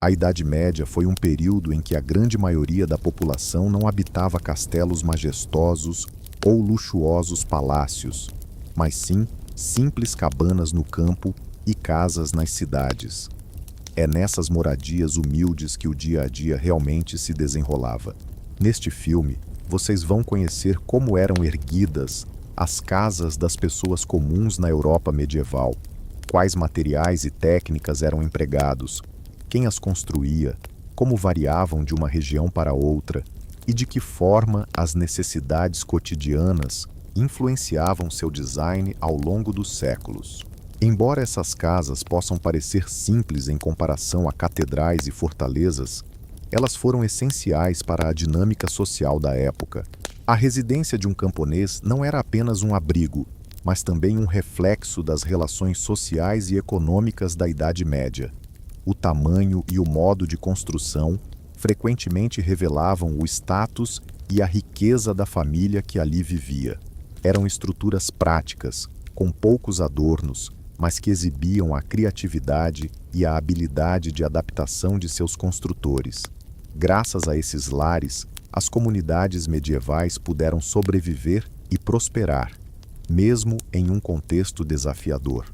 A Idade Média foi um período em que a grande maioria da população não habitava castelos majestosos ou luxuosos palácios, mas sim simples cabanas no campo e casas nas cidades. É nessas moradias humildes que o dia a dia realmente se desenrolava. Neste filme, vocês vão conhecer como eram erguidas as casas das pessoas comuns na Europa medieval, quais materiais e técnicas eram empregados, quem as construía, como variavam de uma região para outra e de que forma as necessidades cotidianas influenciavam seu design ao longo dos séculos. Embora essas casas possam parecer simples em comparação a catedrais e fortalezas, elas foram essenciais para a dinâmica social da época. A residência de um camponês não era apenas um abrigo, mas também um reflexo das relações sociais e econômicas da Idade Média. O tamanho e o modo de construção frequentemente revelavam o status e a riqueza da família que ali vivia. Eram estruturas práticas, com poucos adornos, mas que exibiam a criatividade e a habilidade de adaptação de seus construtores. Graças a esses lares, as comunidades medievais puderam sobreviver e prosperar, mesmo em um contexto desafiador.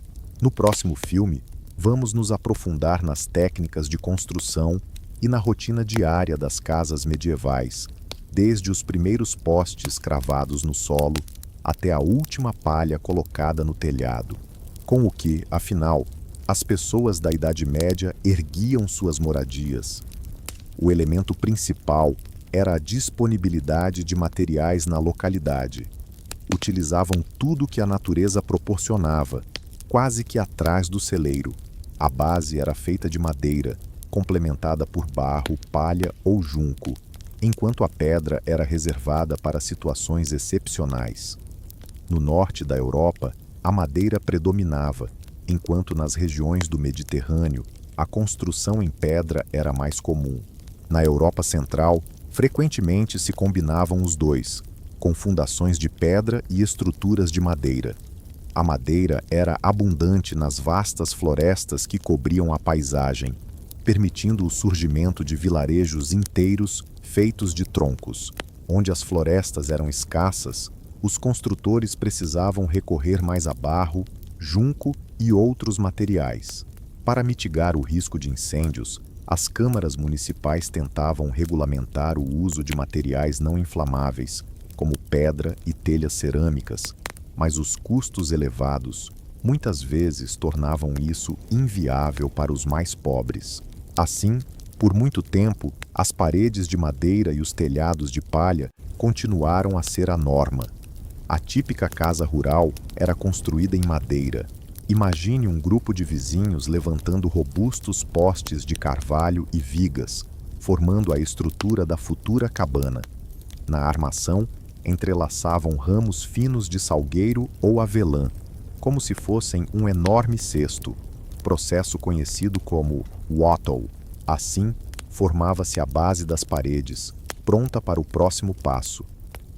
No próximo filme, vamos nos aprofundar nas técnicas de construção e na rotina diária das casas medievais, desde os primeiros postes cravados no solo até a última palha colocada no telhado, com o que, afinal, as pessoas da Idade Média erguiam suas moradias. O elemento principal era a disponibilidade de materiais na localidade. Utilizavam tudo que a natureza proporcionava, quase que atrás do celeiro. A base era feita de madeira, complementada por barro, palha ou junco, enquanto a pedra era reservada para situações excepcionais. No norte da Europa, a madeira predominava, enquanto nas regiões do Mediterrâneo, a construção em pedra era mais comum. Na Europa Central, frequentemente se combinavam os dois, com fundações de pedra e estruturas de madeira. A madeira era abundante nas vastas florestas que cobriam a paisagem, permitindo o surgimento de vilarejos inteiros feitos de troncos. Onde as florestas eram escassas, os construtores precisavam recorrer mais a barro, junco e outros materiais. Para mitigar o risco de incêndios, as câmaras municipais tentavam regulamentar o uso de materiais não inflamáveis, como pedra e telhas cerâmicas, mas os custos elevados muitas vezes tornavam isso inviável para os mais pobres. Assim, por muito tempo, as paredes de madeira e os telhados de palha continuaram a ser a norma. A típica casa rural era construída em madeira. Imagine um grupo de vizinhos levantando robustos postes de carvalho e vigas, formando a estrutura da futura cabana. Na armação, entrelaçavam ramos finos de salgueiro ou avelã, como se fossem um enorme cesto, processo conhecido como wattle. Assim, formava-se a base das paredes, pronta para o próximo passo.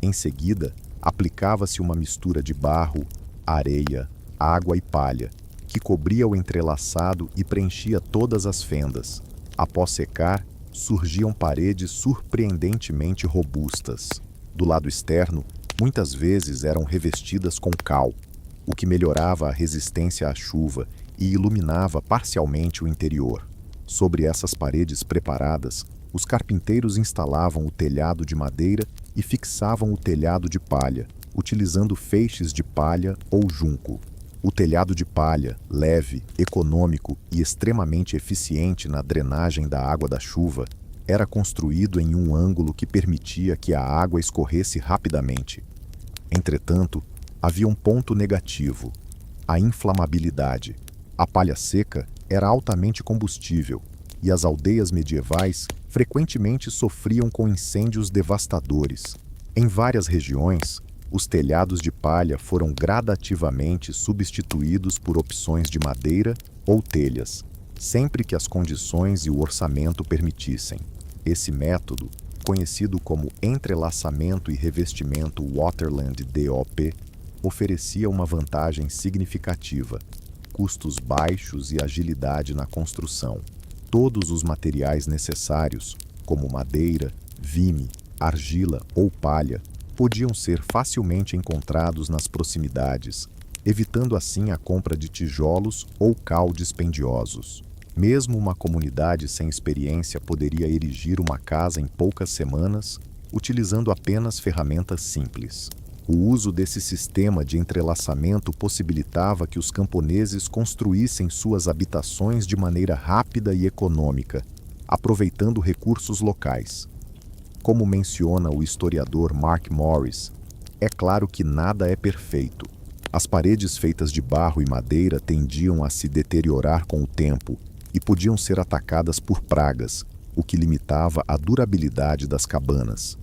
Em seguida, aplicava-se uma mistura de barro, areia, água e palha, que cobria o entrelaçado e preenchia todas as fendas. Após secar, surgiam paredes surpreendentemente robustas. Do lado externo, muitas vezes eram revestidas com cal, o que melhorava a resistência à chuva e iluminava parcialmente o interior. Sobre essas paredes preparadas, os carpinteiros instalavam o telhado de madeira e fixavam o telhado de palha, utilizando feixes de palha ou junco. O telhado de palha, leve, econômico e extremamente eficiente na drenagem da água da chuva, era construído em um ângulo que permitia que a água escorresse rapidamente. Entretanto, havia um ponto negativo: a inflamabilidade. A palha seca era altamente combustível, e as aldeias medievais frequentemente sofriam com incêndios devastadores. Em várias regiões, os telhados de palha foram gradativamente substituídos por opções de madeira ou telhas, sempre que as condições e o orçamento permitissem. Esse método, conhecido como entrelaçamento e revestimento Waterland DOP, oferecia uma vantagem significativa: custos baixos e agilidade na construção. Todos os materiais necessários, como madeira, vime, argila ou palha, podiam ser facilmente encontrados nas proximidades, evitando assim a compra de tijolos ou cal dispendiosos. Mesmo uma comunidade sem experiência poderia erigir uma casa em poucas semanas, utilizando apenas ferramentas simples. O uso desse sistema de entrelaçamento possibilitava que os camponeses construíssem suas habitações de maneira rápida e econômica, aproveitando recursos locais. Como menciona o historiador Mark Morris, é claro que nada é perfeito. As paredes feitas de barro e madeira tendiam a se deteriorar com o tempo e podiam ser atacadas por pragas, o que limitava a durabilidade das cabanas.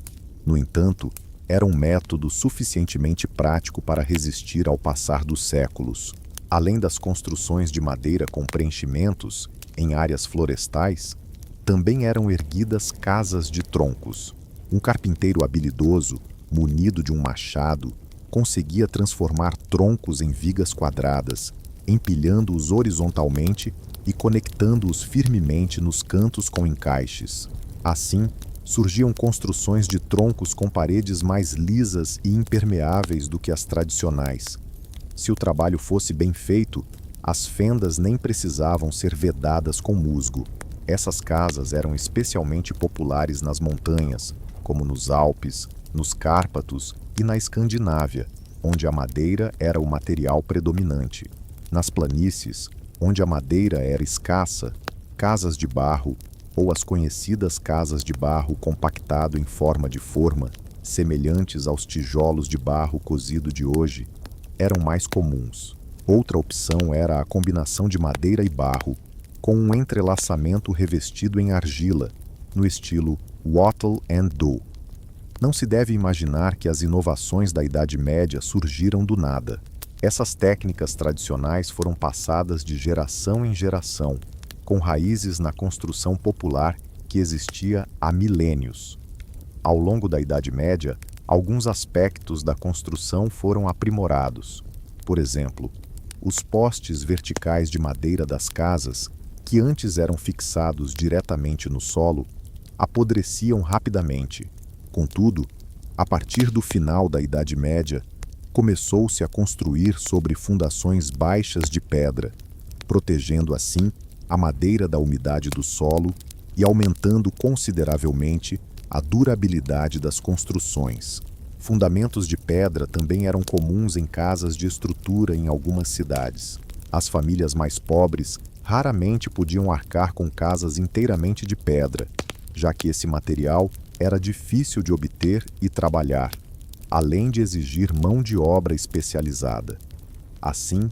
No entanto, era um método suficientemente prático para resistir ao passar dos séculos. Além das construções de madeira com preenchimentos, em áreas florestais, também eram erguidas casas de troncos. Um carpinteiro habilidoso, munido de um machado, conseguia transformar troncos em vigas quadradas, empilhando-os horizontalmente e conectando-os firmemente nos cantos com encaixes. Assim, surgiam construções de troncos com paredes mais lisas e impermeáveis do que as tradicionais. Se o trabalho fosse bem feito, as fendas nem precisavam ser vedadas com musgo. Essas casas eram especialmente populares nas montanhas, como nos Alpes, nos Cárpatos e na Escandinávia, onde a madeira era o material predominante. Nas planícies, onde a madeira era escassa, casas de barro, ou as conhecidas casas de barro compactado em forma de forma, semelhantes aos tijolos de barro cozido de hoje, eram mais comuns. Outra opção era a combinação de madeira e barro, com um entrelaçamento revestido em argila, no estilo Wattle and Do. Não se deve imaginar que as inovações da Idade Média surgiram do nada. Essas técnicas tradicionais foram passadas de geração em geração, com raízes na construção popular que existia há milênios. Ao longo da Idade Média, alguns aspectos da construção foram aprimorados. Por exemplo, os postes verticais de madeira das casas, que antes eram fixados diretamente no solo, apodreciam rapidamente. Contudo, a partir do final da Idade Média, começou-se a construir sobre fundações baixas de pedra, protegendo assim a madeira da umidade do solo e aumentando consideravelmente a durabilidade das construções. Fundamentos de pedra também eram comuns em casas de estrutura em algumas cidades. As famílias mais pobres raramente podiam arcar com casas inteiramente de pedra, já que esse material era difícil de obter e trabalhar, além de exigir mão de obra especializada. Assim,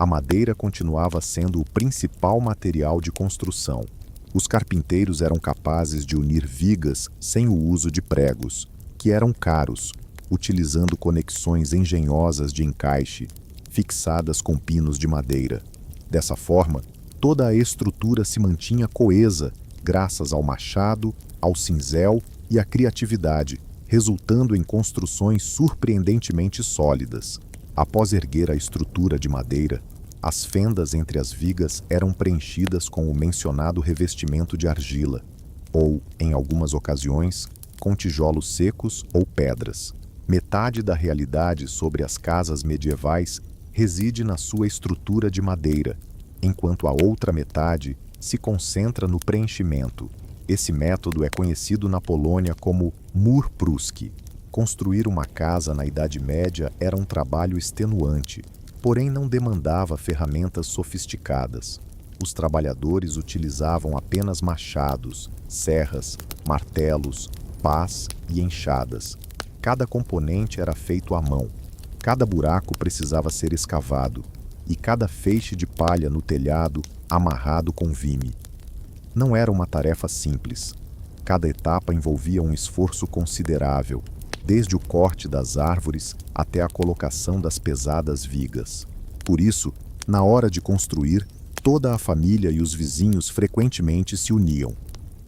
a madeira continuava sendo o principal material de construção. Os carpinteiros eram capazes de unir vigas sem o uso de pregos, que eram caros, utilizando conexões engenhosas de encaixe, fixadas com pinos de madeira. Dessa forma, toda a estrutura se mantinha coesa, graças ao machado, ao cinzel e à criatividade, resultando em construções surpreendentemente sólidas. Após erguer a estrutura de madeira, as fendas entre as vigas eram preenchidas com o mencionado revestimento de argila, ou, em algumas ocasiões, com tijolos secos ou pedras. Metade da realidade sobre as casas medievais reside na sua estrutura de madeira, enquanto a outra metade se concentra no preenchimento. Esse método é conhecido na Polônia como mur pruski. Construir uma casa na Idade Média era um trabalho extenuante, porém não demandava ferramentas sofisticadas. Os trabalhadores utilizavam apenas machados, serras, martelos, pás e enxadas. Cada componente era feito à mão. Cada buraco precisava ser escavado, e cada feixe de palha no telhado amarrado com vime. Não era uma tarefa simples. Cada etapa envolvia um esforço considerável, desde o corte das árvores até a colocação das pesadas vigas. Por isso, na hora de construir, toda a família e os vizinhos frequentemente se uniam.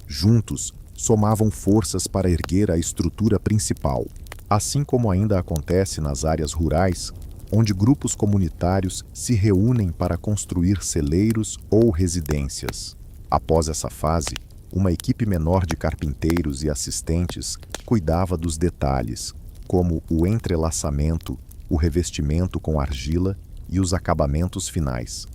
Juntos, somavam forças para erguer a estrutura principal. Assim como ainda acontece nas áreas rurais, onde grupos comunitários se reúnem para construir celeiros ou residências. Após essa fase, uma equipe menor de carpinteiros e assistentes cuidava dos detalhes, como o entrelaçamento, o revestimento com argila e os acabamentos finais.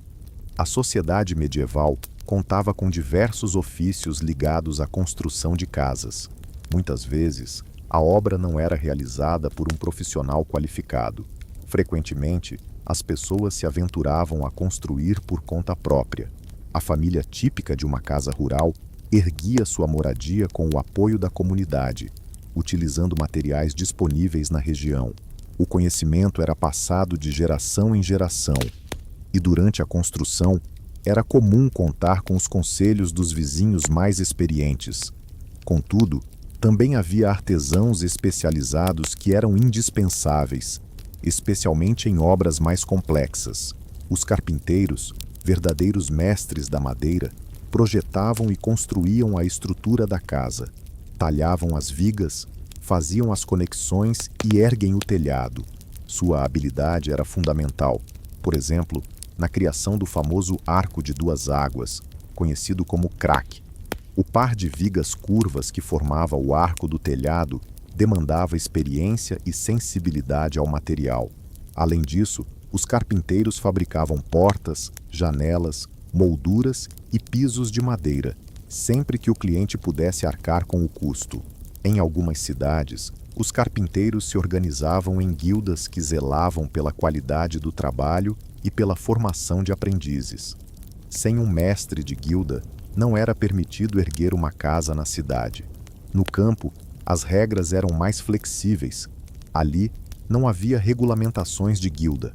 A sociedade medieval contava com diversos ofícios ligados à construção de casas. Muitas vezes, a obra não era realizada por um profissional qualificado. Frequentemente, as pessoas se aventuravam a construir por conta própria. A família típica de uma casa rural erguia sua moradia com o apoio da comunidade, utilizando materiais disponíveis na região. O conhecimento era passado de geração em geração, e durante a construção era comum contar com os conselhos dos vizinhos mais experientes. Contudo, também havia artesãos especializados que eram indispensáveis, especialmente em obras mais complexas. Os carpinteiros, verdadeiros mestres da madeira, projetavam e construíam a estrutura da casa, talhavam as vigas, faziam as conexões e erguem o telhado. Sua habilidade era fundamental, por exemplo, na criação do famoso arco de duas águas, conhecido como craque. O par de vigas curvas que formava o arco do telhado demandava experiência e sensibilidade ao material. Além disso, os carpinteiros fabricavam portas, janelas, molduras e pisos de madeira, sempre que o cliente pudesse arcar com o custo. Em algumas cidades, os carpinteiros se organizavam em guildas que zelavam pela qualidade do trabalho e pela formação de aprendizes. Sem um mestre de guilda, não era permitido erguer uma casa na cidade. No campo, as regras eram mais flexíveis. Ali, não havia regulamentações de guilda.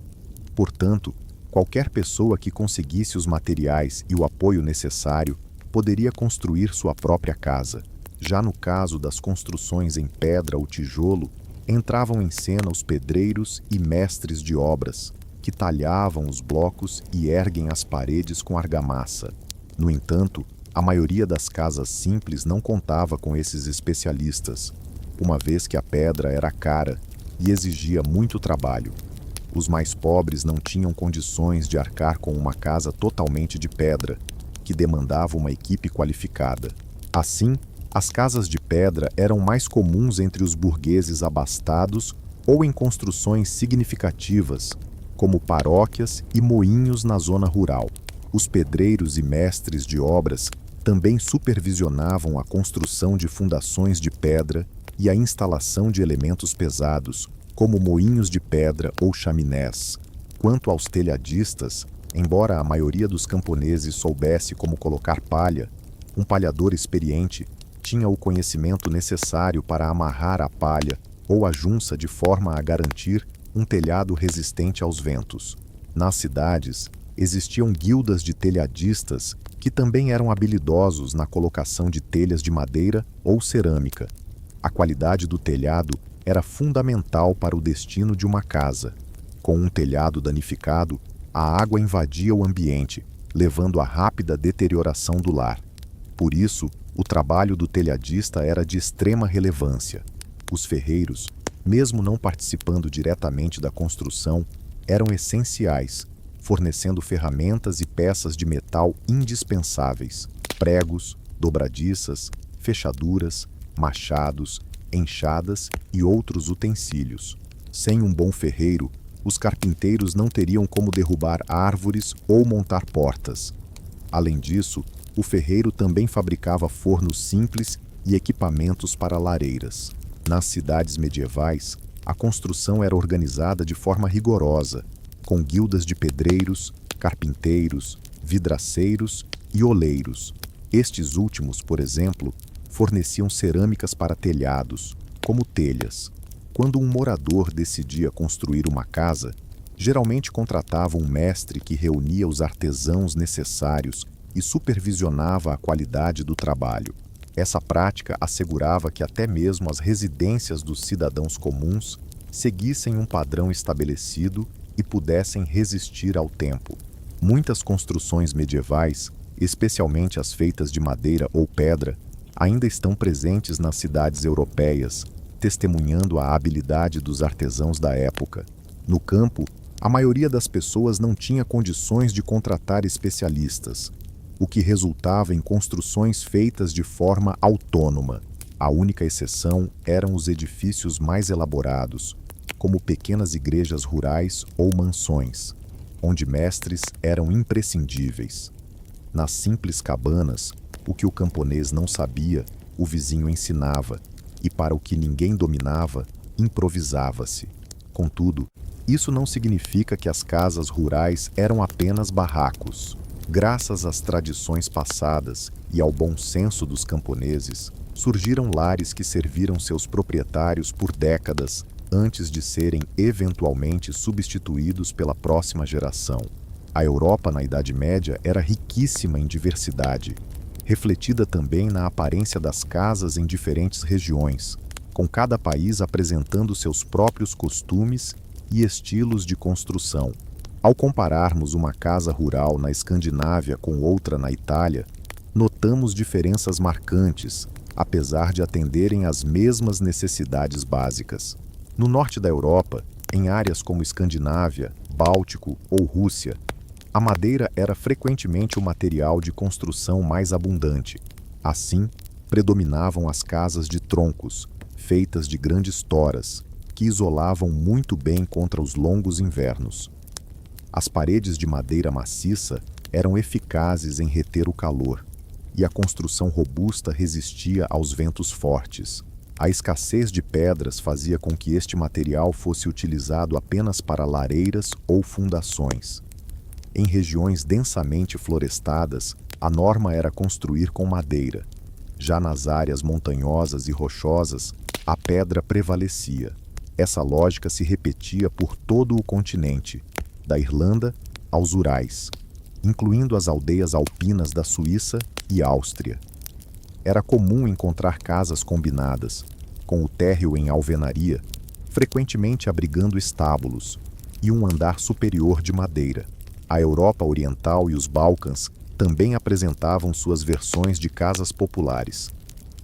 Portanto, qualquer pessoa que conseguisse os materiais e o apoio necessário poderia construir sua própria casa. Já no caso das construções em pedra ou tijolo, entravam em cena os pedreiros e mestres de obras, que talhavam os blocos e erguem as paredes com argamassa. No entanto, a maioria das casas simples não contava com esses especialistas, uma vez que a pedra era cara e exigia muito trabalho. Os mais pobres não tinham condições de arcar com uma casa totalmente de pedra, que demandava uma equipe qualificada. Assim, as casas de pedra eram mais comuns entre os burgueses abastados ou em construções significativas, como paróquias e moinhos na zona rural. Os pedreiros e mestres de obras também supervisionavam a construção de fundações de pedra e a instalação de elementos pesados, como moinhos de pedra ou chaminés. Quanto aos telhadistas, embora a maioria dos camponeses soubesse como colocar palha, um palhador experiente tinha o conhecimento necessário para amarrar a palha ou a junça de forma a garantir um telhado resistente aos ventos. Nas cidades, existiam guildas de telhadistas que também eram habilidosos na colocação de telhas de madeira ou cerâmica. A qualidade do telhado era fundamental para o destino de uma casa. Com um telhado danificado, a água invadia o ambiente, levando à rápida deterioração do lar. Por isso, o trabalho do telhadista era de extrema relevância. Os ferreiros, mesmo não participando diretamente da construção, eram essenciais, fornecendo ferramentas e peças de metal indispensáveis: pregos, dobradiças, fechaduras, machados, enxadas e outros utensílios. Sem um bom ferreiro, os carpinteiros não teriam como derrubar árvores ou montar portas. Além disso, o ferreiro também fabricava fornos simples e equipamentos para lareiras. Nas cidades medievais, a construção era organizada de forma rigorosa, com guildas de pedreiros, carpinteiros, vidraceiros e oleiros. Estes últimos, por exemplo, forneciam cerâmicas para telhados, como telhas. Quando um morador decidia construir uma casa, geralmente contratava um mestre que reunia os artesãos necessários e supervisionava a qualidade do trabalho. Essa prática assegurava que até mesmo as residências dos cidadãos comuns seguissem um padrão estabelecido e pudessem resistir ao tempo. Muitas construções medievais, especialmente as feitas de madeira ou pedra, ainda estão presentes nas cidades europeias, testemunhando a habilidade dos artesãos da época. No campo, a maioria das pessoas não tinha condições de contratar especialistas. o que resultava em construções feitas de forma autônoma. A única exceção eram os edifícios mais elaborados, como pequenas igrejas rurais ou mansões, onde mestres eram imprescindíveis. Nas simples cabanas, o que o camponês não sabia, o vizinho ensinava, e para o que ninguém dominava, improvisava-se. Contudo, isso não significa que as casas rurais eram apenas barracos. Graças às tradições passadas e ao bom senso dos camponeses, surgiram lares que serviram seus proprietários por décadas antes de serem eventualmente substituídos pela próxima geração. A Europa na Idade Média era riquíssima em diversidade, refletida também na aparência das casas em diferentes regiões, com cada país apresentando seus próprios costumes e estilos de construção. Ao compararmos uma casa rural na Escandinávia com outra na Itália, notamos diferenças marcantes, apesar de atenderem às mesmas necessidades básicas. No norte da Europa, em áreas como Escandinávia, Báltico ou Rússia, a madeira era frequentemente o material de construção mais abundante. Assim, predominavam as casas de troncos, feitas de grandes toras, que isolavam muito bem contra os longos invernos. As paredes de madeira maciça eram eficazes em reter o calor, e a construção robusta resistia aos ventos fortes. A escassez de pedras fazia com que este material fosse utilizado apenas para lareiras ou fundações. Em regiões densamente florestadas, a norma era construir com madeira. Já nas áreas montanhosas e rochosas, a pedra prevalecia. Essa lógica se repetia por todo o continente, da Irlanda aos Urais, incluindo as aldeias alpinas da Suíça e Áustria. Era comum encontrar casas combinadas, com o térreo em alvenaria, frequentemente abrigando estábulos, e um andar superior de madeira. A Europa Oriental e os Balcãs também apresentavam suas versões de casas populares.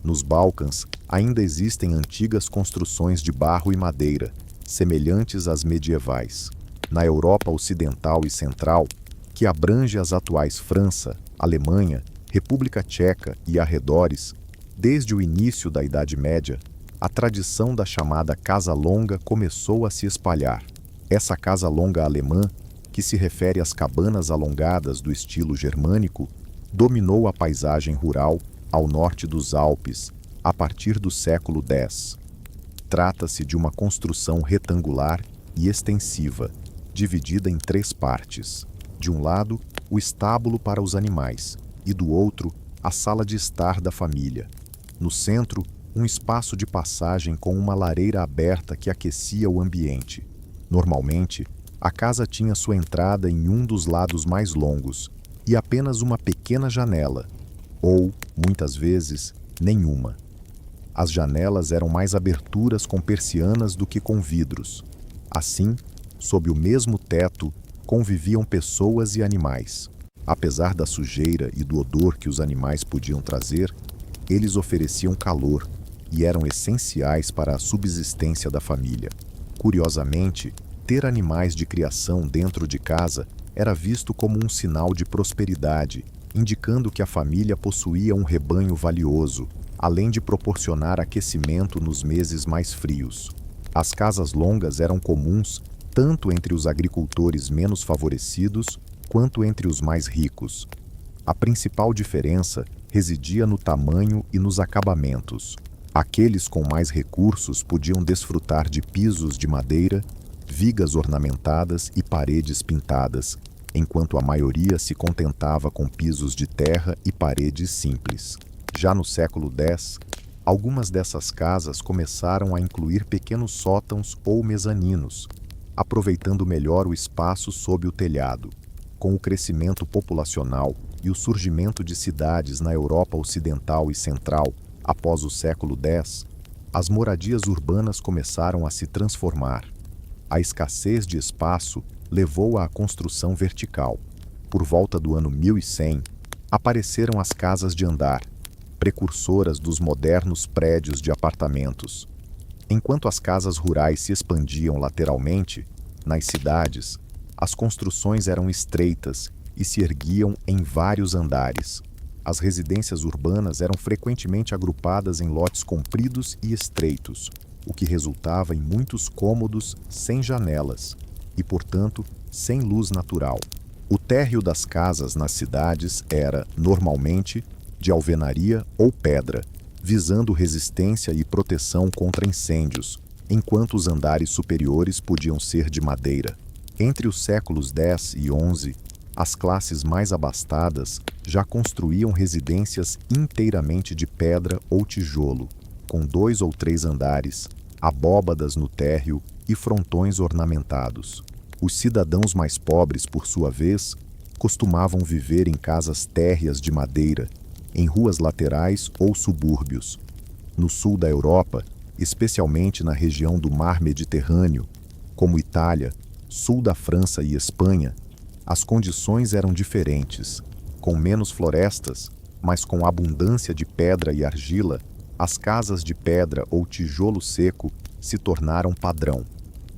Nos Balcãs, ainda existem antigas construções de barro e madeira, semelhantes às medievais. Na Europa Ocidental e Central, que abrange as atuais França, Alemanha, República Tcheca e arredores, desde o início da Idade Média, a tradição da chamada Casa Longa começou a se espalhar. Essa Casa Longa alemã, que se refere às cabanas alongadas do estilo germânico, dominou a paisagem rural ao norte dos Alpes a partir do século X. Trata-se de uma construção retangular e extensiva, dividida em 3 partes. De um lado, o estábulo para os animais, e do outro, a sala de estar da família. No centro, um espaço de passagem com uma lareira aberta que aquecia o ambiente. Normalmente, a casa tinha sua entrada em um dos lados mais longos e apenas uma pequena janela, ou, muitas vezes, nenhuma. As janelas eram mais aberturas com persianas do que com vidros. Assim, sob o mesmo teto, conviviam pessoas e animais. Apesar da sujeira e do odor que os animais podiam trazer, eles ofereciam calor e eram essenciais para a subsistência da família. Curiosamente, ter animais de criação dentro de casa era visto como um sinal de prosperidade, indicando que a família possuía um rebanho valioso, além de proporcionar aquecimento nos meses mais frios. As casas longas eram comuns tanto entre os agricultores menos favorecidos quanto entre os mais ricos. A principal diferença residia no tamanho e nos acabamentos. Aqueles com mais recursos podiam desfrutar de pisos de madeira, vigas ornamentadas e paredes pintadas, enquanto a maioria se contentava com pisos de terra e paredes simples. Já no século X, algumas dessas casas começaram a incluir pequenos sótãos ou mezaninos, aproveitando melhor o espaço sob o telhado. Com o crescimento populacional e o surgimento de cidades na Europa Ocidental e Central após o século X, as moradias urbanas começaram a se transformar. A escassez de espaço levou à construção vertical. Por volta do ano 1100, apareceram as casas de andar, precursoras dos modernos prédios de apartamentos. Enquanto as casas rurais se expandiam lateralmente, nas cidades, as construções eram estreitas e se erguiam em vários andares. As residências urbanas eram frequentemente agrupadas em lotes compridos e estreitos, o que resultava em muitos cômodos sem janelas e, portanto, sem luz natural. O térreo das casas nas cidades era, normalmente, de alvenaria ou pedra, visando resistência e proteção contra incêndios, enquanto os andares superiores podiam ser de madeira. Entre os séculos X e XI, as classes mais abastadas já construíam residências inteiramente de pedra ou tijolo, com 2 ou 3 andares, abóbadas no térreo e frontões ornamentados. Os cidadãos mais pobres, por sua vez, costumavam viver em casas térreas de madeira, em ruas laterais ou subúrbios. No sul da Europa, especialmente na região do Mar Mediterrâneo, como Itália, sul da França e Espanha, as condições eram diferentes. Com menos florestas, mas com abundância de pedra e argila, as casas de pedra ou tijolo seco se tornaram padrão.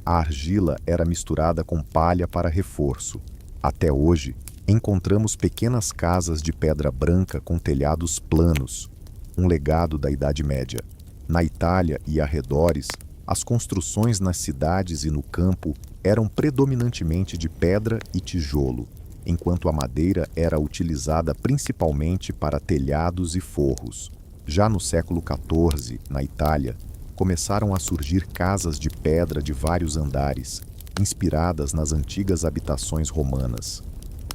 A argila era misturada com palha para reforço. Até hoje, encontramos pequenas casas de pedra branca com telhados planos, um legado da Idade Média. Na Itália e arredores, as construções nas cidades e no campo eram predominantemente de pedra e tijolo, enquanto a madeira era utilizada principalmente para telhados e forros. Já no século XIV, na Itália, começaram a surgir casas de pedra de vários andares, inspiradas nas antigas habitações romanas.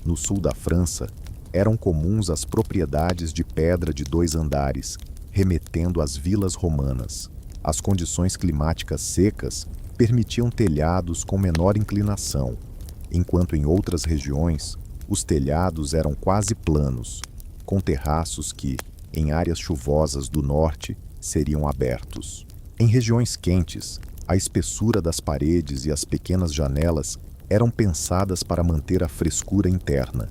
No sul da França, eram comuns as propriedades de pedra de 2 andares, remetendo às vilas romanas. As condições climáticas secas permitiam telhados com menor inclinação, enquanto em outras regiões, os telhados eram quase planos, com terraços que, em áreas chuvosas do norte, seriam abertos. Em regiões quentes, a espessura das paredes e as pequenas janelas eram pensadas para manter a frescura interna.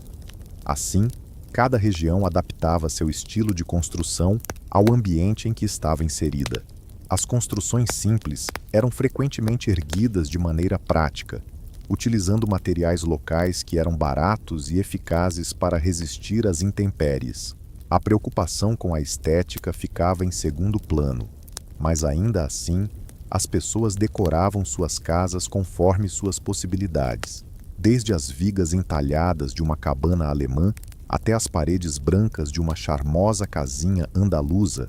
Assim, cada região adaptava seu estilo de construção ao ambiente em que estava inserida. As construções simples eram frequentemente erguidas de maneira prática, utilizando materiais locais que eram baratos e eficazes para resistir às intempéries. A preocupação com a estética ficava em segundo plano, mas ainda assim, as pessoas decoravam suas casas conforme suas possibilidades, desde as vigas entalhadas de uma cabana alemã até as paredes brancas de uma charmosa casinha andaluza.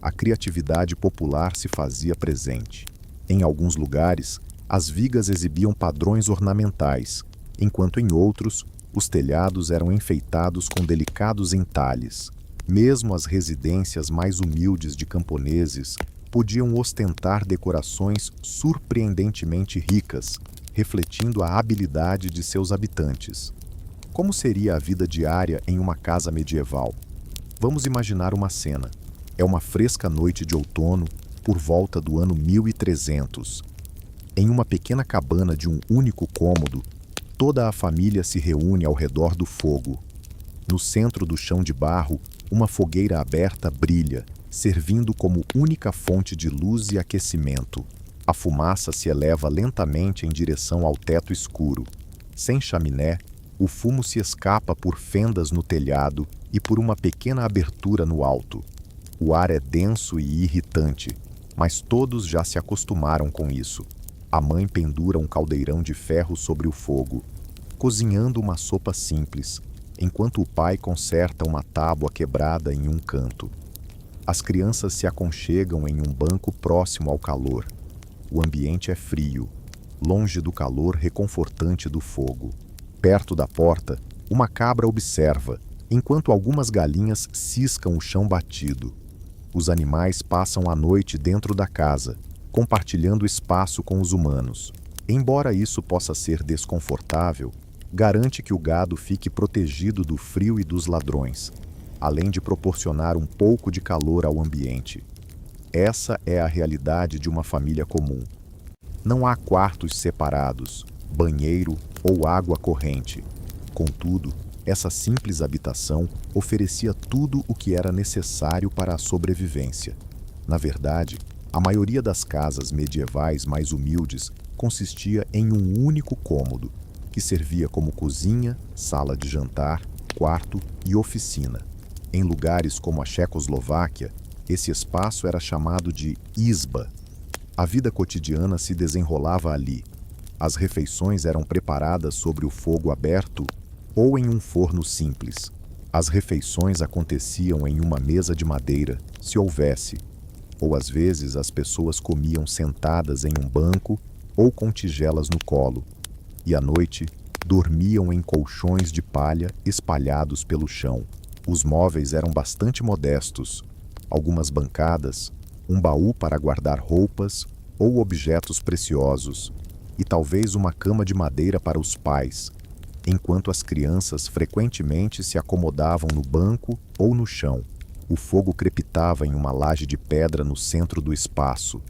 A criatividade popular se fazia presente. Em alguns lugares, as vigas exibiam padrões ornamentais, enquanto em outros, os telhados eram enfeitados com delicados entalhes. Mesmo as residências mais humildes de camponeses podiam ostentar decorações surpreendentemente ricas, refletindo a habilidade de seus habitantes. Como seria a vida diária em uma casa medieval? Vamos imaginar uma cena. É uma fresca noite de outono, por volta do ano 1300. Em uma pequena cabana de um único cômodo, toda a família se reúne ao redor do fogo. No centro do chão de barro, uma fogueira aberta brilha, servindo como única fonte de luz e aquecimento. A fumaça se eleva lentamente em direção ao teto escuro. Sem chaminé, o fumo se escapa por fendas no telhado e por uma pequena abertura no alto. O ar é denso e irritante, mas todos já se acostumaram com isso. A mãe pendura um caldeirão de ferro sobre o fogo, cozinhando uma sopa simples, enquanto o pai conserta uma tábua quebrada em um canto. As crianças se aconchegam em um banco próximo ao calor. O ambiente é frio, longe do calor reconfortante do fogo. Perto da porta, uma cabra observa, enquanto algumas galinhas ciscam o chão batido. Os animais passam a noite dentro da casa, compartilhando espaço com os humanos. Embora isso possa ser desconfortável, garante que o gado fique protegido do frio e dos ladrões, além de proporcionar um pouco de calor ao ambiente. Essa é a realidade de uma família comum. Não há quartos separados, banheiro ou água corrente. Contudo, essa simples habitação oferecia tudo o que era necessário para a sobrevivência. Na verdade, a maioria das casas medievais mais humildes consistia em um único cômodo, que servia como cozinha, sala de jantar, quarto e oficina. Em lugares como a Tchecoslováquia, esse espaço era chamado de izba. A vida cotidiana se desenrolava ali. As refeições eram preparadas sobre o fogo aberto ou em um forno simples. As refeições aconteciam em uma mesa de madeira, se houvesse, ou às vezes as pessoas comiam sentadas em um banco ou com tigelas no colo, e à noite dormiam em colchões de palha espalhados pelo chão. Os móveis eram bastante modestos, algumas bancadas, um baú para guardar roupas ou objetos preciosos, e talvez uma cama de madeira para os pais, enquanto as crianças frequentemente se acomodavam no banco ou no chão. O fogo crepitava em uma laje de pedra no centro do espaço.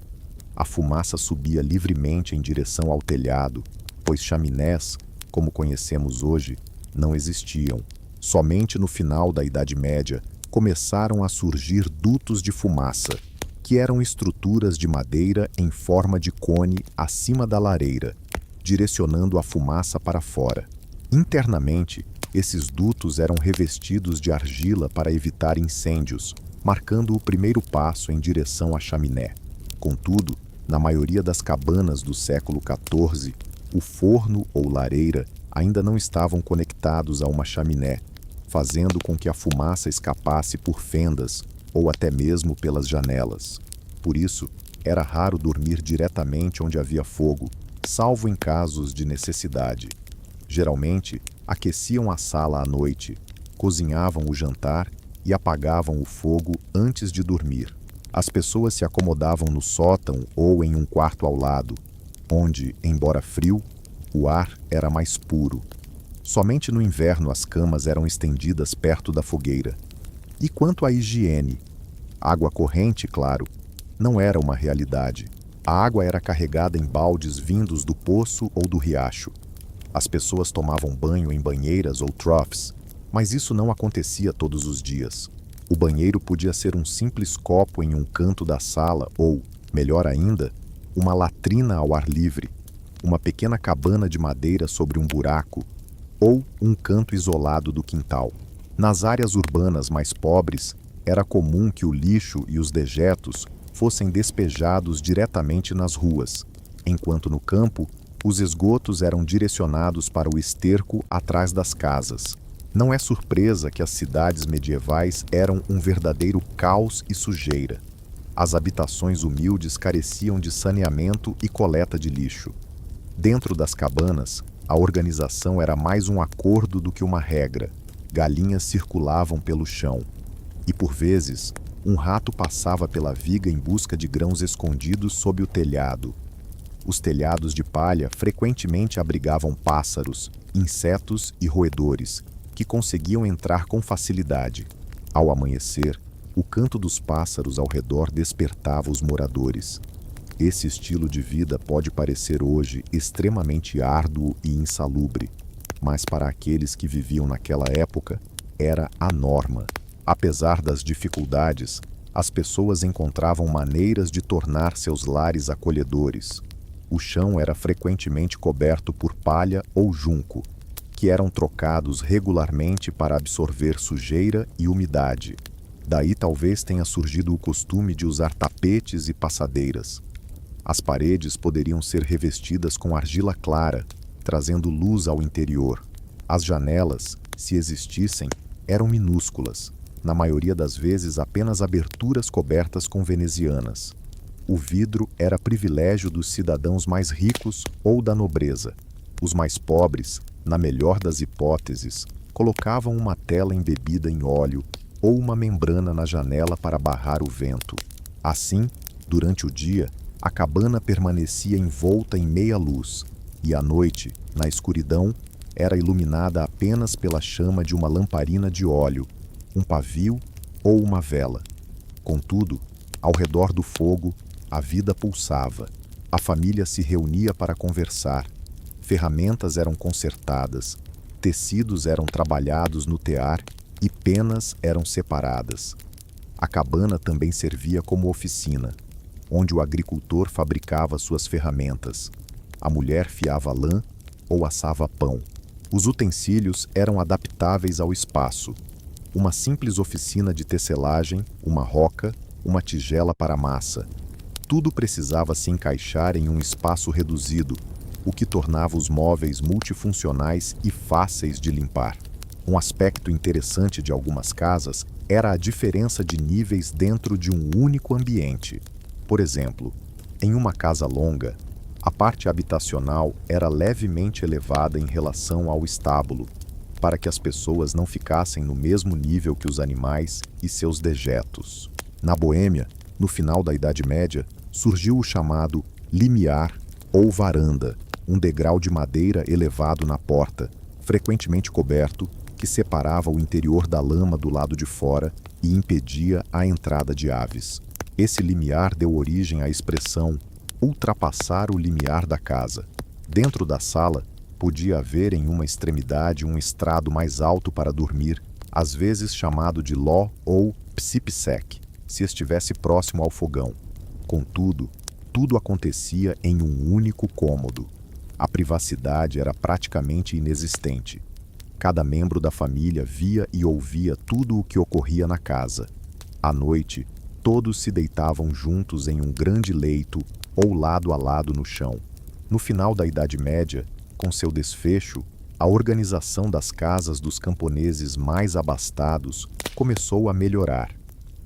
A fumaça subia livremente em direção ao telhado, pois chaminés, como conhecemos hoje, não existiam. Somente no final da Idade Média começaram a surgir dutos de fumaça, que eram estruturas de madeira em forma de cone acima da lareira, direcionando a fumaça para fora. Internamente, esses dutos eram revestidos de argila para evitar incêndios, marcando o primeiro passo em direção à chaminé. Contudo, na maioria das cabanas do século XIV, o forno ou lareira ainda não estavam conectados a uma chaminé, fazendo com que a fumaça escapasse por fendas ou até mesmo pelas janelas. Por isso, era raro dormir diretamente onde havia fogo, salvo em casos de necessidade. Geralmente, aqueciam a sala à noite, cozinhavam o jantar e apagavam o fogo antes de dormir. As pessoas se acomodavam no sótão ou em um quarto ao lado, onde, embora frio, o ar era mais puro. Somente no inverno as camas eram estendidas perto da fogueira. E quanto à higiene? Água corrente, claro, não era uma realidade. A água era carregada em baldes vindos do poço ou do riacho. As pessoas tomavam banho em banheiras ou troughs, mas isso não acontecia todos os dias. O banheiro podia ser um simples copo em um canto da sala ou, melhor ainda, uma latrina ao ar livre, uma pequena cabana de madeira sobre um buraco ou um canto isolado do quintal. Nas áreas urbanas mais pobres, era comum que o lixo e os dejetos fossem despejados diretamente nas ruas, enquanto no campo, os esgotos eram direcionados para o esterco atrás das casas. Não é surpresa que as cidades medievais eram um verdadeiro caos e sujeira. As habitações humildes careciam de saneamento e coleta de lixo. Dentro das cabanas, a organização era mais um acordo do que uma regra. Galinhas circulavam pelo chão. E, por vezes, um rato passava pela viga em busca de grãos escondidos sob o telhado. Os telhados de palha frequentemente abrigavam pássaros, insetos e roedores, que conseguiam entrar com facilidade. Ao amanhecer, o canto dos pássaros ao redor despertava os moradores. Esse estilo de vida pode parecer hoje extremamente árduo e insalubre, mas para aqueles que viviam naquela época, era a norma. Apesar das dificuldades, as pessoas encontravam maneiras de tornar seus lares acolhedores. O chão era frequentemente coberto por palha ou junco, que eram trocados regularmente para absorver sujeira e umidade. Daí talvez tenha surgido o costume de usar tapetes e passadeiras. As paredes poderiam ser revestidas com argila clara, trazendo luz ao interior. As janelas, se existissem, eram minúsculas, na maioria das vezes apenas aberturas cobertas com venezianas. O vidro era privilégio dos cidadãos mais ricos ou da nobreza. Os mais pobres, na melhor das hipóteses, colocavam uma tela embebida em óleo ou uma membrana na janela para barrar o vento. Assim, durante o dia, a cabana permanecia envolta em meia luz, e à noite, na escuridão, era iluminada apenas pela chama de uma lamparina de óleo, um pavio ou uma vela. Contudo, ao redor do fogo, a vida pulsava. A família se reunia para conversar. Ferramentas eram consertadas, tecidos eram trabalhados no tear e penas eram separadas. A cabana também servia como oficina, onde o agricultor fabricava suas ferramentas. A mulher fiava lã ou assava pão. Os utensílios eram adaptáveis ao espaço. Uma simples oficina de tecelagem, uma roca, uma tigela para massa. Tudo precisava se encaixar em um espaço reduzido, o que tornava os móveis multifuncionais e fáceis de limpar. Um aspecto interessante de algumas casas era a diferença de níveis dentro de um único ambiente. Por exemplo, em uma casa longa, a parte habitacional era levemente elevada em relação ao estábulo, para que as pessoas não ficassem no mesmo nível que os animais e seus dejetos. Na Boêmia, no final da Idade Média, surgiu o chamado limiar ou varanda, um degrau de madeira elevado na porta, frequentemente coberto, que separava o interior da lama do lado de fora e impedia a entrada de aves. Esse limiar deu origem à expressão ultrapassar o limiar da casa. Dentro da sala, podia haver em uma extremidade um estrado mais alto para dormir, às vezes chamado de ló ou psipsec, se estivesse próximo ao fogão. Contudo, tudo acontecia em um único cômodo. A privacidade era praticamente inexistente. Cada membro da família via e ouvia tudo o que ocorria na casa. À noite, todos se deitavam juntos em um grande leito ou lado a lado no chão. No final da Idade Média, com seu desfecho, a organização das casas dos camponeses mais abastados começou a melhorar.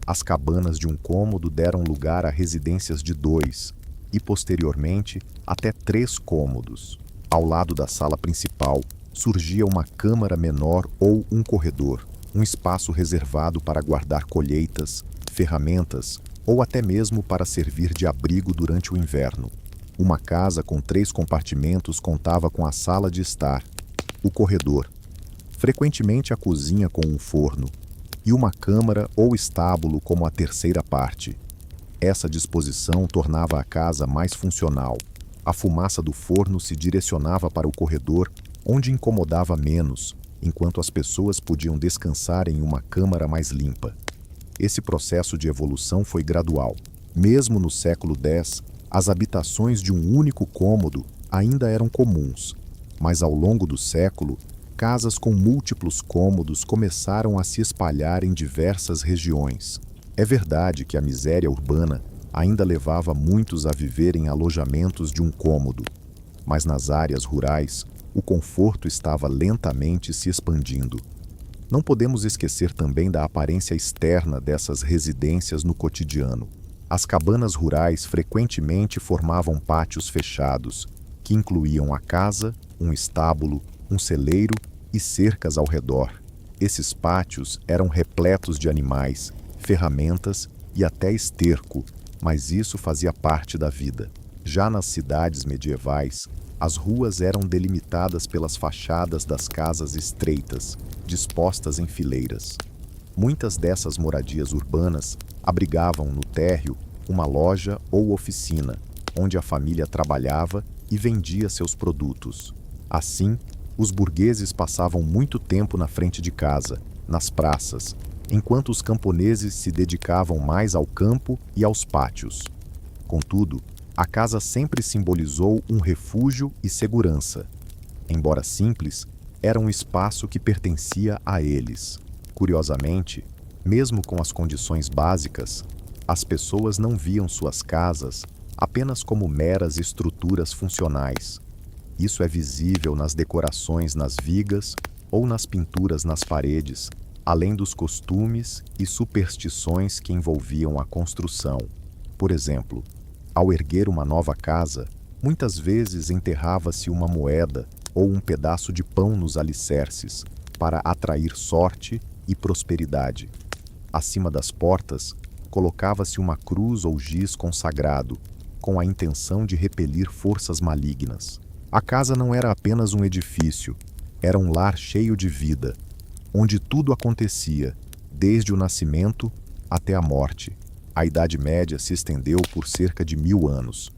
As cabanas de um cômodo deram lugar a residências de 2 e, posteriormente, até 3 cômodos. Ao lado da sala principal, surgia uma câmara menor ou um corredor, um espaço reservado para guardar colheitas, ferramentas ou até mesmo para servir de abrigo durante o inverno. Uma casa com 3 compartimentos contava com a sala de estar, o corredor, frequentemente a cozinha com um forno, e uma câmara ou estábulo como a terceira parte. Essa disposição tornava a casa mais funcional. A fumaça do forno se direcionava para o corredor, onde incomodava menos, enquanto as pessoas podiam descansar em uma câmara mais limpa. Esse processo de evolução foi gradual. Mesmo no século X, as habitações de um único cômodo ainda eram comuns, mas ao longo do século, casas com múltiplos cômodos começaram a se espalhar em diversas regiões. É verdade que a miséria urbana ainda levava muitos a viver em alojamentos de um cômodo, mas nas áreas rurais, o conforto estava lentamente se expandindo. Não podemos esquecer também da aparência externa dessas residências no cotidiano. As cabanas rurais frequentemente formavam pátios fechados, que incluíam a casa, um estábulo, um celeiro e cercas ao redor. Esses pátios eram repletos de animais, ferramentas e até esterco, mas isso fazia parte da vida. Já nas cidades medievais, as ruas eram delimitadas pelas fachadas das casas estreitas, dispostas em fileiras. Muitas dessas moradias urbanas abrigavam no térreo uma loja ou oficina, onde a família trabalhava e vendia seus produtos. Assim, os burgueses passavam muito tempo na frente de casa, nas praças, enquanto os camponeses se dedicavam mais ao campo e aos pátios. Contudo, a casa sempre simbolizou um refúgio e segurança. Embora simples, era um espaço que pertencia a eles. Curiosamente, mesmo com as condições básicas, as pessoas não viam suas casas apenas como meras estruturas funcionais. Isso é visível nas decorações nas vigas ou nas pinturas nas paredes, além dos costumes e superstições que envolviam a construção. Por exemplo, ao erguer uma nova casa, muitas vezes enterrava-se uma moeda ou um pedaço de pão nos alicerces, para atrair sorte e prosperidade. Acima das portas, colocava-se uma cruz ou giz consagrado, com a intenção de repelir forças malignas. A casa não era apenas um edifício, era um lar cheio de vida, onde tudo acontecia, desde o nascimento até a morte. A Idade Média se estendeu por cerca de 1000 anos,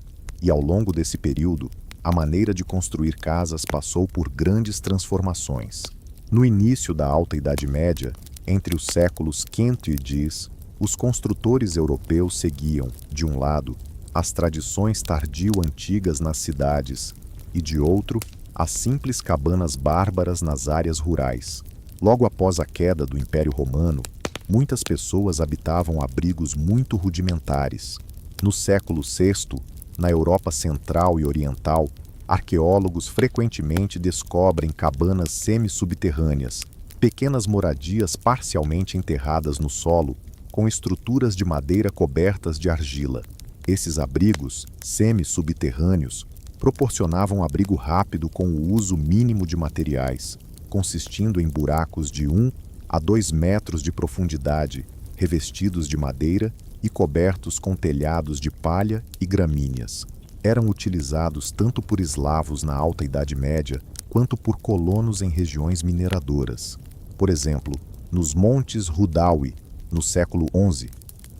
e ao longo desse período, a maneira de construir casas passou por grandes transformações. No início da Alta Idade Média, entre os séculos V e X, os construtores europeus seguiam, de um lado, as tradições tardio-antigas nas cidades, e de outro, as simples cabanas bárbaras nas áreas rurais. Logo após a queda do Império Romano, muitas pessoas habitavam abrigos muito rudimentares. No século VI, na Europa Central e Oriental, arqueólogos frequentemente descobrem cabanas semi-subterrâneas, pequenas moradias parcialmente enterradas no solo, com estruturas de madeira cobertas de argila. Esses abrigos, semi-subterrâneos, proporcionavam abrigo rápido com o uso mínimo de materiais, consistindo em buracos de 1 a 2 metros de profundidade, revestidos de madeira e cobertos com telhados de palha e gramíneas. Eram utilizados tanto por eslavos na Alta Idade Média, quanto por colonos em regiões mineradoras. Por exemplo, nos Montes Rudawi, no século XI,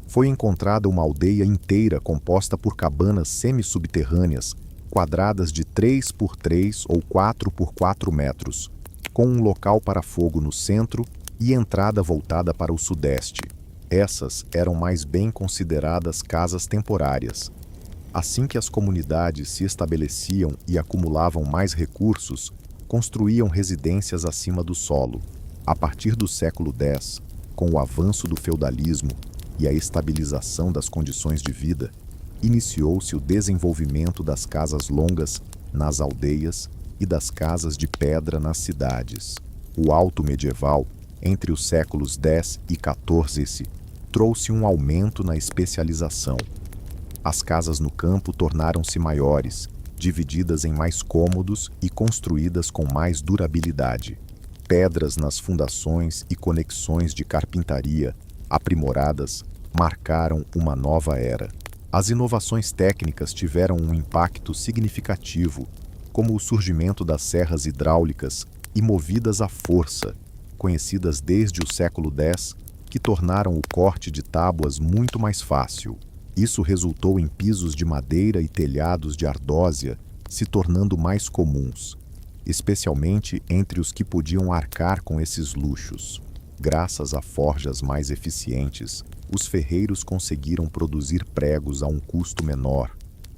foi encontrada uma aldeia inteira composta por cabanas semi-subterrâneas, quadradas de 3 por 3 ou 4 por 4 metros, com um local para fogo no centro e entrada voltada para o sudeste. Essas eram mais bem consideradas casas temporárias. Assim que as comunidades se estabeleciam e acumulavam mais recursos, construíam residências acima do solo. A partir do século X, com o avanço do feudalismo e a estabilização das condições de vida, iniciou-se o desenvolvimento das casas longas nas aldeias e das casas de pedra nas cidades. O alto medieval, entre os séculos X e XIV, trouxe um aumento na especialização. As casas no campo tornaram-se maiores, divididas em mais cômodos e construídas com mais durabilidade. Pedras nas fundações e conexões de carpintaria, aprimoradas, marcaram uma nova era. As inovações técnicas tiveram um impacto significativo, como o surgimento das serras hidráulicas e movidas à força, conhecidas desde o século X, que tornaram o corte de tábuas muito mais fácil. Isso resultou em pisos de madeira e telhados de ardósia se tornando mais comuns, especialmente entre os que podiam arcar com esses luxos. Graças a forjas mais eficientes, os ferreiros conseguiram produzir pregos a um custo menor,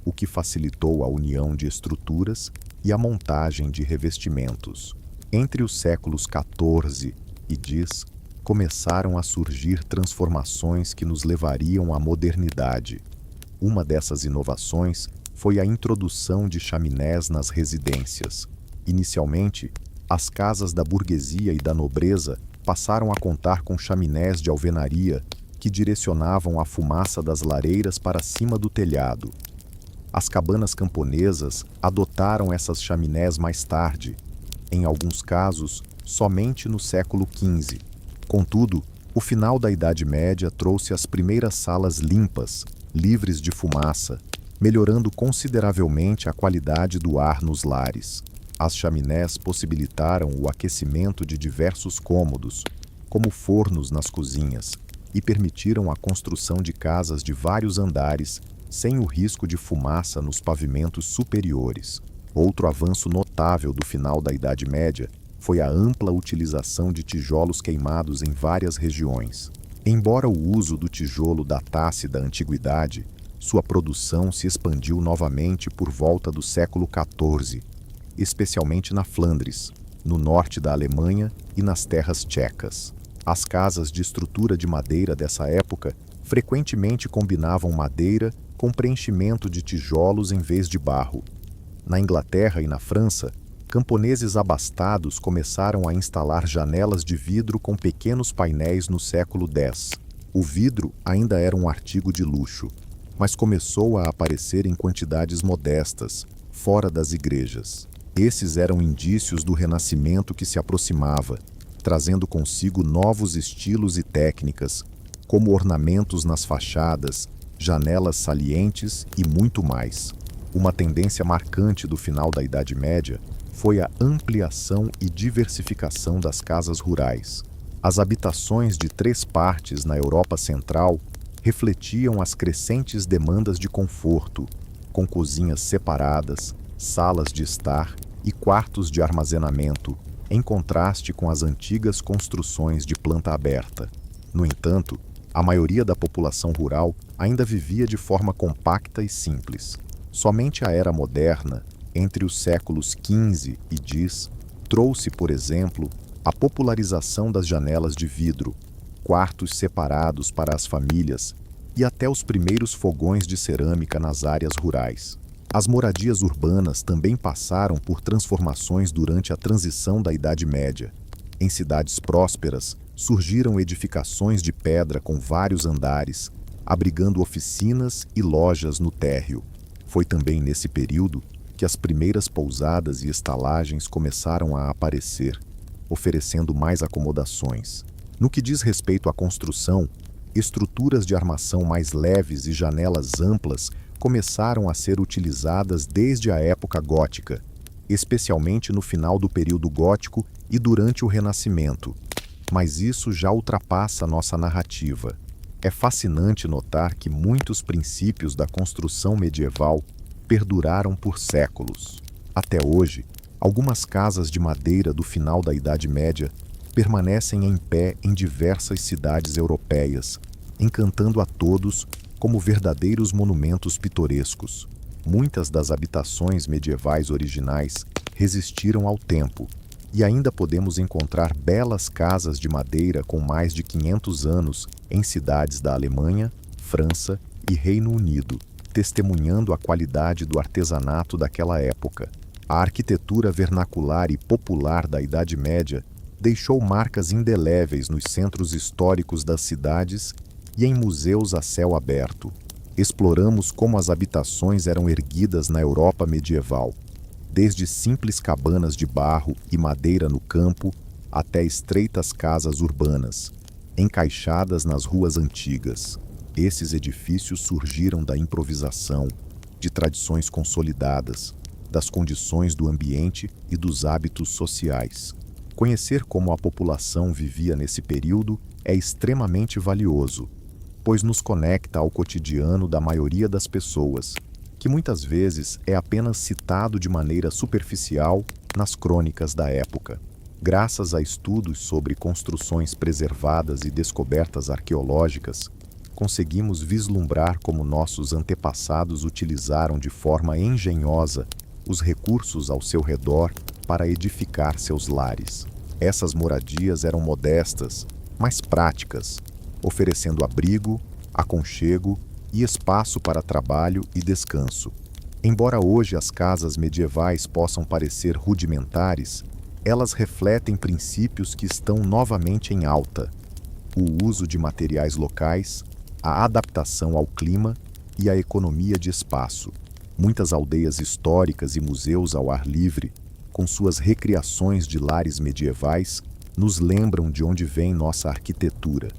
o que facilitou a união de estruturas e a montagem de revestimentos. Entre os séculos XIV e X, começaram a surgir transformações que nos levariam à modernidade. Uma dessas inovações foi a introdução de chaminés nas residências. Inicialmente, as casas da burguesia e da nobreza passaram a contar com chaminés de alvenaria que direcionavam a fumaça das lareiras para cima do telhado. As cabanas camponesas adotaram essas chaminés mais tarde, em alguns casos, somente no século XV. Contudo, o final da Idade Média trouxe as primeiras salas limpas, livres de fumaça, melhorando consideravelmente a qualidade do ar nos lares. As chaminés possibilitaram o aquecimento de diversos cômodos, como fornos nas cozinhas, e permitiram a construção de casas de vários andares, sem o risco de fumaça nos pavimentos superiores. Outro avanço notável do final da Idade Média foi a ampla utilização de tijolos queimados em várias regiões. Embora o uso do tijolo datasse da antiguidade, sua produção se expandiu novamente por volta do século XIV, especialmente na Flandres, no norte da Alemanha e nas terras tchecas. As casas de estrutura de madeira dessa época frequentemente combinavam madeira com preenchimento de tijolos em vez de barro. Na Inglaterra e na França, camponeses abastados começaram a instalar janelas de vidro com pequenos painéis no século X. O vidro ainda era um artigo de luxo, mas começou a aparecer em quantidades modestas, fora das igrejas. Esses eram indícios do Renascimento que se aproximava, trazendo consigo novos estilos e técnicas, como ornamentos nas fachadas, janelas salientes e muito mais. Uma tendência marcante do final da Idade Média foi a ampliação e diversificação das casas rurais. As habitações de 3 partes na Europa Central refletiam as crescentes demandas de conforto, com cozinhas separadas, salas de estar e quartos de armazenamento, em contraste com as antigas construções de planta aberta. No entanto, a maioria da população rural ainda vivia de forma compacta e simples. Somente a era moderna, entre os séculos XV e X, trouxe, por exemplo, a popularização das janelas de vidro, quartos separados para as famílias e até os primeiros fogões de cerâmica nas áreas rurais. As moradias urbanas também passaram por transformações durante a transição da Idade Média. Em cidades prósperas, surgiram edificações de pedra com vários andares, abrigando oficinas e lojas no térreo. Foi também nesse período que as primeiras pousadas e estalagens começaram a aparecer, oferecendo mais acomodações. No que diz respeito à construção, estruturas de armação mais leves e janelas amplas começaram a ser utilizadas desde a época gótica, especialmente no final do período gótico e durante o Renascimento. Mas isso já ultrapassa nossa narrativa. É fascinante notar que muitos princípios da construção medieval perduraram por séculos. Até hoje, algumas casas de madeira do final da Idade Média permanecem em pé em diversas cidades europeias, encantando a todos como verdadeiros monumentos pitorescos. Muitas das habitações medievais originais resistiram ao tempo, e ainda podemos encontrar belas casas de madeira com mais de 500 anos em cidades da Alemanha, França e Reino Unido, testemunhando a qualidade do artesanato daquela época. A arquitetura vernacular e popular da Idade Média deixou marcas indeléveis nos centros históricos das cidades e em museus a céu aberto. Exploramos como as habitações eram erguidas na Europa medieval, desde simples cabanas de barro e madeira no campo até estreitas casas urbanas, encaixadas nas ruas antigas. Esses edifícios surgiram da improvisação, de tradições consolidadas, das condições do ambiente e dos hábitos sociais. Conhecer como a população vivia nesse período é extremamente valioso, pois nos conecta ao cotidiano da maioria das pessoas, que muitas vezes é apenas citado de maneira superficial nas crônicas da época. Graças a estudos sobre construções preservadas e descobertas arqueológicas, conseguimos vislumbrar como nossos antepassados utilizaram de forma engenhosa os recursos ao seu redor para edificar seus lares. Essas moradias eram modestas, mas práticas, oferecendo abrigo, aconchego e espaço para trabalho e descanso. Embora hoje as casas medievais possam parecer rudimentares, elas refletem princípios que estão novamente em alta: o uso de materiais locais, a adaptação ao clima e a economia de espaço. Muitas aldeias históricas e museus ao ar livre, com suas recriações de lares medievais, nos lembram de onde vem nossa arquitetura.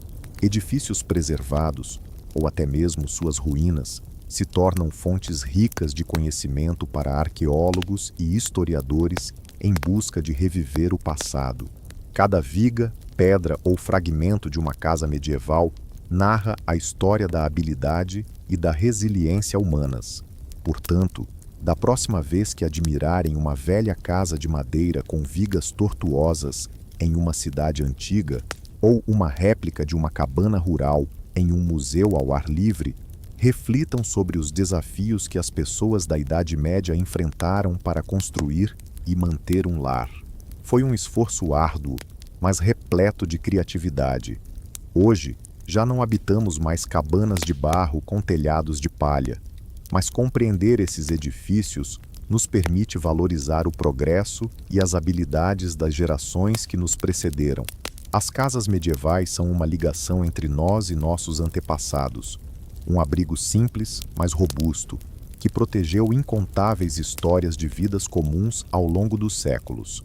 Edifícios preservados, ou até mesmo suas ruínas, se tornam fontes ricas de conhecimento para arqueólogos e historiadores em busca de reviver o passado. Cada viga, pedra ou fragmento de uma casa medieval narra a história da habilidade e da resiliência humanas. Portanto, da próxima vez que admirarem uma velha casa de madeira com vigas tortuosas em uma cidade antiga, ou uma réplica de uma cabana rural em um museu ao ar livre, reflitam sobre os desafios que as pessoas da Idade Média enfrentaram para construir e manter um lar. Foi um esforço árduo, mas repleto de criatividade. Hoje, já não habitamos mais cabanas de barro com telhados de palha, mas compreender esses edifícios nos permite valorizar o progresso e as habilidades das gerações que nos precederam. As casas medievais são uma ligação entre nós e nossos antepassados, um abrigo simples, mas robusto, que protegeu incontáveis histórias de vidas comuns ao longo dos séculos.